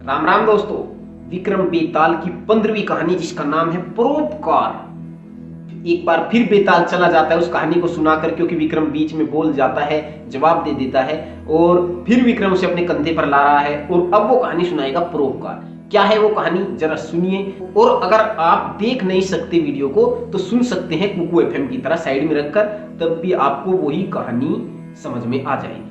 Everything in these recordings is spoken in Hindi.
राम राम दोस्तों। विक्रम बेताल की 15वीं कहानी जिसका नाम है परोपकार। एक बार फिर बेताल चला जाता है उस कहानी को सुनाकर, क्योंकि विक्रम बीच में बोल जाता है, जवाब दे देता है और फिर विक्रम उसे अपने कंधे पर ला रहा है और अब वो कहानी सुनाएगा परोपकार। क्या है वो कहानी जरा सुनिए। और अगर आप देख नहीं सकते वीडियो को तो सुन सकते हैं कुकू एफएम की तरह साइड में रखकर, तब भी आपको वही कहानी समझ में आ जाएगी।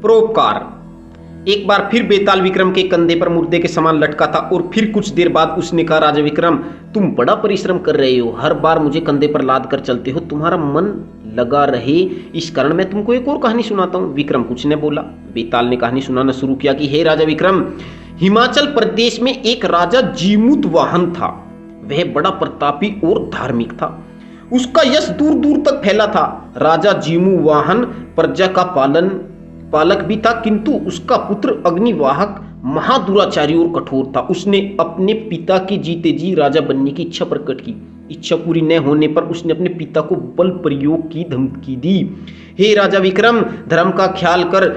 परोपकार। एक बार फिर बेताल विक्रम के कंधे पर मुर्दे के समान लटका था और फिर कुछ देर बाद उसने कहा, राजा विक्रम, तुम बड़ा परिश्रम कर रहे हो, हर बार मुझे कंधे पर लाद कर चलते हो, तुम्हारा मन लगा रहे इस कारण मैं तुमको एक और कहानी सुनाता हूँ। विक्रम कुछ न बोला। बेताल ने कहानी सुनाना शुरू किया कि हे राजा विक्रम, हिमाचल प्रदेश में एक राजा जीमूत वाहन था। वह बड़ा प्रतापी और धार्मिक था। उसका यश दूर दूर तक फैला था। राजा जीमू वाहन प्रजा का पालक भी था, किंतु उसका पुत्र अग्निवाहक महादुराचारी और कठोर था। उसने अपने पिता के जीते जी राजा बनने की इच्छा प्रकट की। इच्छा पूरी न होने पर उसने अपने पिता को बल प्रयोग की धमकी दी। हे राजा विक्रम, धर्म का ख्याल कर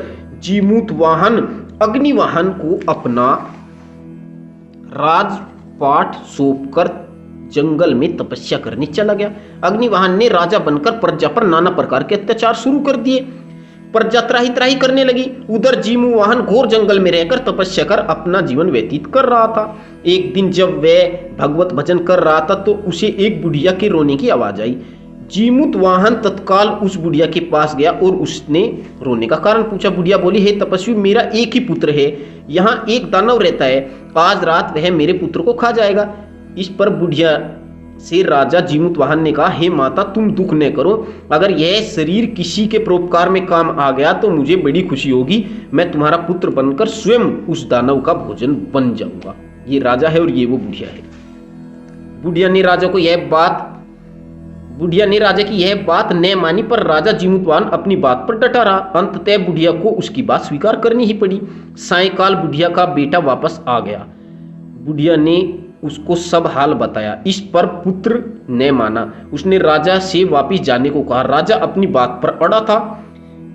जीमूत वाहन अग्निवाहन को अपना राजपाट सौंपकर जंगल में तपस्या करने चला गया। अग्निवाहन ने राजा बनकर प्रजा पर नाना प्रकार के अत्याचार शुरू कर दिए। प्रजा त्राही त्राही करने लगी। उधर जीमू वाहन घोर जंगल में रहकर तपस्या कर अपना जीवन व्यतीत कर रहा था। एक दिन जब वह भगवत भजन कर रहा था तो उसे एक बुढ़िया के रोने की आवाज आई। जीमूत वाहन तत्काल उस बुढ़िया के पास गया और उसने रोने का कारण पूछा। बुढ़िया बोली, हे तपस्वी, मेरा एक ही पुत्र है, यहाँ एक दानव रहता है, आज रात वह मेरे पुत्र को खा जाएगा। इस पर बुढ़िया से राजा जीमूत वाहन ने कहा, हे माता, तुम दुख न करो, अगर यह शरीर किसी के परोपकार में काम आ गया तो मुझे बड़ी खुशी होगी। मैं तुम्हारा पुत्र बनकर स्वयं उस दानव का भोजन बन जाऊंगा। ये राजा है और ये वो बुढ़िया है। बुढ़िया ने राजा की यह बात न मानी, पर राजा जीमूत वाहन अपनी बात पर डटा रहा। अंततः बुढ़िया को उसकी बात स्वीकार करनी ही पड़ी। सायंकाल बुढ़िया का बेटा वापस आ गया। बुढ़िया ने उसको सब हाल बताया। इस पर पुत्र ने माना। उसने राजा से वापस जाने को कहा। राजा अपनी बात पर अड़ा था।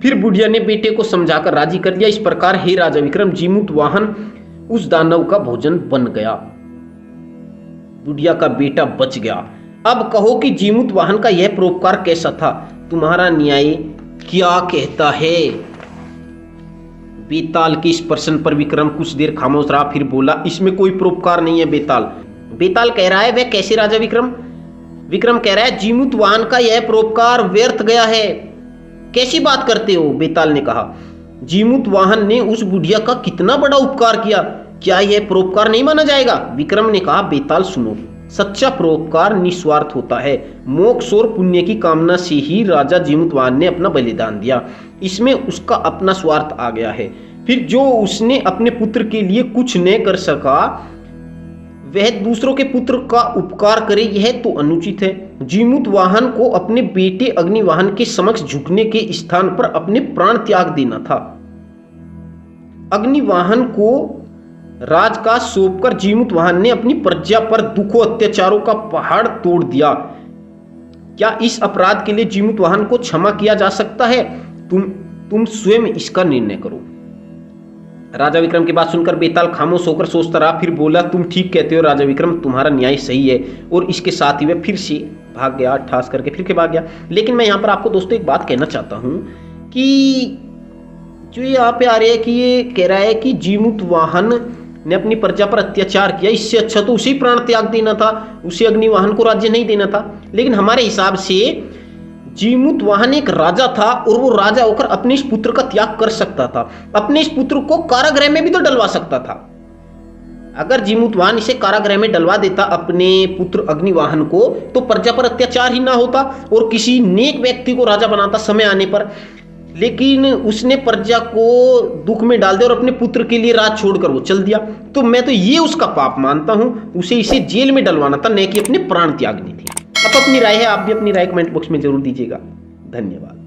फिर बुढ़िया ने बेटे को समझाकर राजी कर लिया। इस प्रकार हे राजा विक्रम, जीमूत वाहन उस दानव का भोजन बन गया। बुढ़िया का बेटा बच गया। अब कहो कि जीमूत वाहन का यह परोपकार कैसा था? तुम्हारा न्याय क्या कहता है? बेताल के इस प्रश्न पर विक्रम कुछ देर खामोश रहा, फिर बोला, इसमें कोई परोपकार नहीं है बेताल। बेताल कह रहा है, वह कैसे राजा विक्रम? विक्रम कह रहा है, जीमूत वाहन का यह परोपकार व्यर्थ गया है। कैसी बात करते हो? बेताल ने कहा, जीमूत वाहन ने उस बुढ़िया का कितना बड़ा उपकार किया, क्या यह परोपकार नहीं माना जाएगा? विक्रम ने कहा, बेताल सुनो, सच्चा परोपकार निस्वार्थ होता है। मोक्ष और पुण्य की कामना से ही राजा जीमूत वाहन ने अपना बलिदान दिया। इसमें उसका अपना स्वार्थ आ गया है। फिर जो उसने अपने पुत्र के लिए कुछ न कर सका वह दूसरों के पुत्र का उपकार करे, यह तो अनुचित है। जीमूत वाहन को अपने बेटे अग्निवाहन के समक्ष झुकने के स्थान पर अपने प्राण त्याग देना था। अग्निवाहन को राज का सौंपकर जीमूत वाहन ने अपनी प्रजा पर दुखों अत्याचारों का पहाड़ तोड़ दिया। क्या इस अपराध के लिए जीमूत वाहन को क्षमा किया जा सकता है? तुम स्वयं इसका निर्णय करो। राजा विक्रम की बात सुनकर बेताल खामोश होकर सोचता रहा, फिर बोला, तुम ठीक कहते हो राजा विक्रम, तुम्हारा न्याय सही है। और इसके साथ ही वह फिर से भाग गया, ठास करके फिर के भाग गया। लेकिन मैं यहाँ पर आपको दोस्तों एक बात कहना चाहता हूँ कि जो यहाँ पे आ रही है कि ये कह रहा है कि जीमूत वाहन ने अपनी प्रजा पर अत्याचार किया, इससे अच्छा तो उसे प्राण त्याग देना था, उसे अग्निवाहन को राज्य नहीं देना था। लेकिन हमारे हिसाब से जीमूत वाहन एक राजा था और वो राजा होकर अपने इस पुत्र का त्याग कर सकता था। अपने इस पुत्र को कारागृह में भी तो डलवा सकता था। अगर जीमूत वाहन इसे कारागृह में डलवा देता अपने पुत्र अग्निवाहन को, तो प्रजा पर अत्याचार ही ना होता और किसी नेक व्यक्ति को राजा बनाता समय आने पर। लेकिन उसने प्रजा को दुख में डाल दिया और अपने पुत्र के लिए राज छोड़कर वो चल दिया। तो मैं तो ये उसका पाप मानता हूं। उसे इसे जेल में डलवाना था, न कि अपने प्राण त्यागनी थी। अब अपनी राय है, आप भी अपनी राय कमेंट बॉक्स में जरूर दीजिएगा। धन्यवाद।